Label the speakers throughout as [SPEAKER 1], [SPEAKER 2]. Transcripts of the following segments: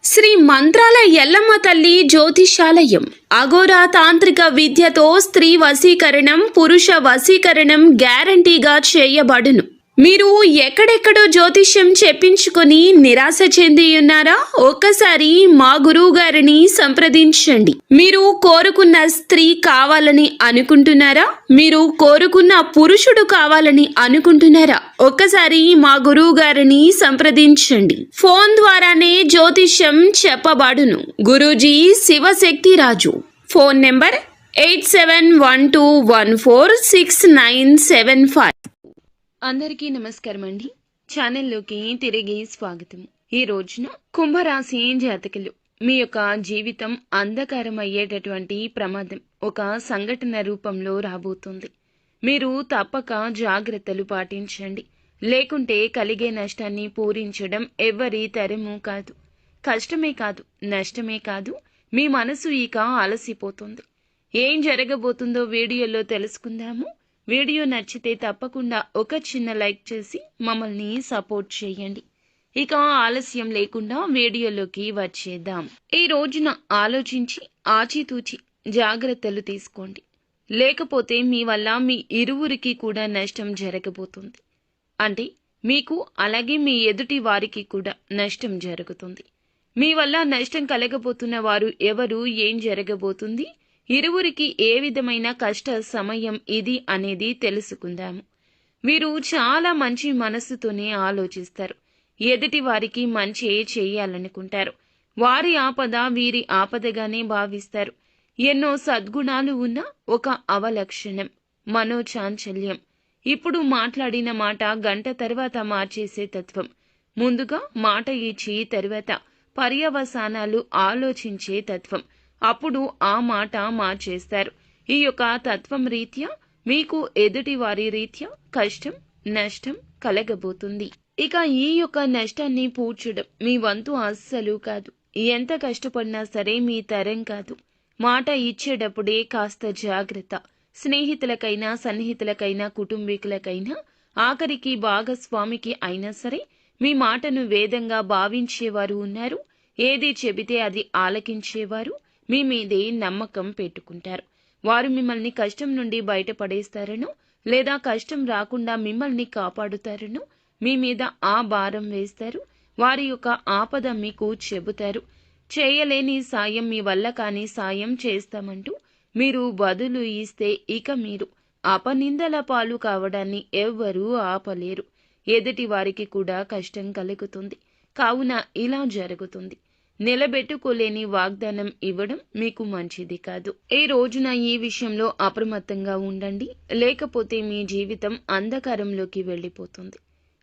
[SPEAKER 1] శ్రీ మంత్రాల ఎల్లమ్మ తల్లి జ్యోతిషాలయం అఘోరా తాంత్రిక విద్యతో స్త్రీ వశీకరణం పురుష వశీకరణం గ్యారంటీగా చేయబడును. మీరు ఎక్కడెక్కడో జ్యోతిష్యం చెప్పించుకొని నిరాశ చెంది ఉన్నారా? ఒక్కసారి మా గురువు గారిని సంప్రదించండి. మీరు కోరుకున్న స్త్రీ కావాలని అనుకుంటున్నారా? మీరు కోరుకున్న పురుషుడు కావాలని అనుకుంటున్నారా? ఒక్కసారి మా గురువు గారిని సంప్రదించండి. ఫోన్ ద్వారానే జ్యోతిష్యం చెప్పబడును. గురూజీ శివశక్తి రాజు. Phone number 8712146975. అందరికీ నమస్కారం అండి. ఛానల్లోకి తిరిగి స్వాగతం. ఈ రోజున కుంభరాశి జాతకులు మీ యొక్క జీవితం అంధకారం అయ్యేటటువంటి ప్రమాదం ఒక సంఘటన రూపంలో రాబోతుంది. మీరు తప్పక జాగ్రత్తలు పాటించండి. లేకుంటే కలిగే నష్టాన్ని పూరించడం ఎవ్వరి తరము కాదు. కష్టమే కాదు, నష్టమే కాదు, మీ మనసు ఇక అలసిపోతుంది. ఏం జరగబోతుందో వీడియోలో తెలుసుకుందాము. వీడియో నచ్చితే తప్పకుండా ఒక చిన్న లైక్ చేసి మమ్మల్ని సపోర్ట్ చేయండి. ఇక ఆలస్యం లేకుండా వీడియోలోకి వచ్చేద్దాం. ఈ రోజున ఆలోచించి ఆచితూచి జాగ్రత్తలు తీసుకోండి. లేకపోతే మీ వల్ల మీ ఇరువురికి కూడా నష్టం జరగబోతుంది. అంటే మీకు అలాగే మీ ఎదుటి వారికి కూడా నష్టం జరుగుతుంది. మీ వల్ల నష్టం కలగబోతున్న వారు ఎవరు, ఏం జరగబోతుంది, ఇరువురికి ఏ విధమైన కష్ట సమయం ఇది అనేది తెలుసుకుందాము. వీరు చాలా మంచి మనస్సుతోనే ఆలోచిస్తారు. ఎదుటి వారికి మంచి చేయాలనుకుంటారు. వారి ఆపద వీరి ఆపదగానే భావిస్తారు. ఎన్నో సద్గుణాలు ఉన్న ఒక అవలక్షణం మనోచాంచల్యం. ఇప్పుడు మాట్లాడిన మాట గంట తర్వాత మార్చేసే తత్వం. ముందుగా మాట ఇచ్చి తర్వాత పర్యవసానాలు ఆలోచించే తత్వం. అప్పుడు ఆ మాట మార్చేస్తారు. ఈ యొక్క తత్వం రీత్యా మీకు ఎదుటి వారి రీత్యా కష్టం నష్టం కలగబోతుంది. ఇక ఈ యొక్క నష్టాన్ని పూడ్చడం మీ వంతు అస్సలు కాదు. ఎంత కష్టపడినా సరే మీ తరం కాదు. మాట ఇచ్చేటప్పుడే కాస్త జాగ్రత్త. స్నేహితులకైనా సన్నిహితులకైనా కుటుంబీకులకైనా ఆఖరికి భాగస్వామికి అయినా సరే మీ మాటను వేదంగా భావించేవారు ఉన్నారు. ఏది చెబితే అది ఆలకించేవారు మీ మీదే నమ్మకం పెట్టుకుంటారు. వారు మిమ్మల్ని కష్టం నుండి బయటపడేస్తారనో లేదా కష్టం రాకుండా మిమ్మల్ని కాపాడుతారనో మీ మీద ఆ భారం వేస్తారు. వారి యొక్క ఆపద మీకు చెబుతారు. చేయలేని సాయం, మీ వల్ల కాని సాయం చేస్తామంటూ మీరు బదులు ఇస్తే ఇక మీరు అపనిందల పాలు కావడాన్ని ఎవ్వరూ ఆపలేరు. ఎదుటి వారికి కూడా కష్టం కలుగుతుంది. కావున ఇలా జరుగుతుంది. నిలబెట్టుకోలేని వాగ్దానం ఇవ్వడం మీకు మంచిది కాదు. ఈ రోజున ఈ విషయంలో అప్రమత్తంగా ఉండండి. లేకపోతే మీ జీవితం అంధకారంలోకి వెళ్ళిపోతుంది.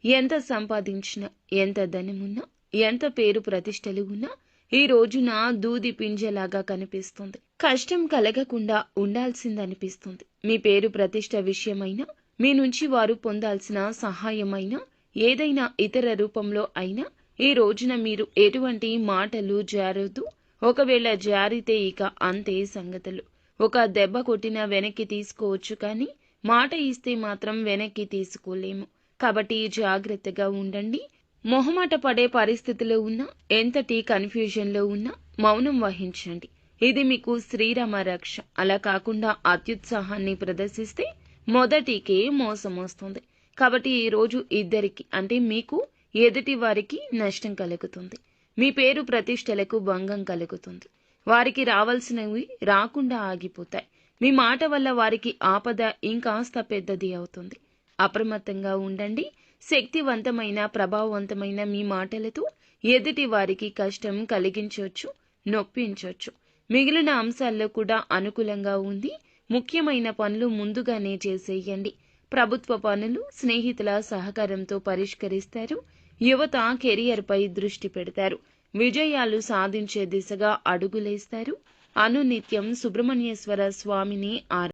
[SPEAKER 1] ఎంత సంపాదించినా, ఎంత ధనమున్నా, ఎంత పేరు ప్రతిష్టలు ఉన్నా ఈ రోజున దూది పింజలాగా కనిపిస్తుంది. కష్టం కలగకుండా ఉండాల్సిందనిపిస్తుంది. మీ పేరు ప్రతిష్ట విషయమైనా, మీ నుంచి వారు పొందాల్సిన సహాయమైనా, ఏదైనా ఇతర రూపంలో అయినా ఈ రోజున మీరు ఎటువంటి మాటలు జారొద్దు. ఒకవేళ జారితే ఇక అంతే సంగతులు. ఒక దెబ్బ కొట్టినా వెనక్కి తీసుకోవచ్చు, కానీ మాట ఇస్తే మాత్రం వెనక్కి తీసుకోలేము. కాబట్టి జాగ్రత్తగా ఉండండి. మొహమాట పడే పరిస్థితిలో ఉన్నా, ఎంతటి కన్ఫ్యూజన్లో ఉన్నా మౌనం వహించండి. ఇది మీకు శ్రీరామ రక్ష. అలా కాకుండా అత్యుత్సాహాన్ని ప్రదర్శిస్తే మొదటికే మోసం వస్తుంది. కాబట్టి ఈ రోజు ఇద్దరికి అంటే మీకు ఎదుటి వారికి నష్టం కలుగుతుంది. మీ పేరు ప్రతిష్టలకు భంగం కలుగుతుంది. వారికి రావాల్సినవి రాకుండా ఆగిపోతాయి. మీ మాట వల్ల వారికి ఆపద ఇంకాస్త పెద్దది అవుతుంది. అప్రమత్తంగా ఉండండి. శక్తివంతమైన ప్రభావవంతమైన మీ మాటలతో ఎదుటి వారికి కష్టం కలిగించవచ్చు, నొప్పించవచ్చు. మిగిలిన అంశాల్లో కూడా అనుకూలంగా ఉంది. ముఖ్యమైన పనులు ముందుగానే చేసేయండి. ప్రభుత్వ పనులు స్నేహితుల సహకారంతో పరిష్కరిస్తారు. యువత కెరియర్పై దృష్టి పెడతారు. విజయాలు సాధించే దిశగా అడుగులేస్తారు. అనునిత్యం సుబ్రహ్మణ్యేశ్వర స్వామిని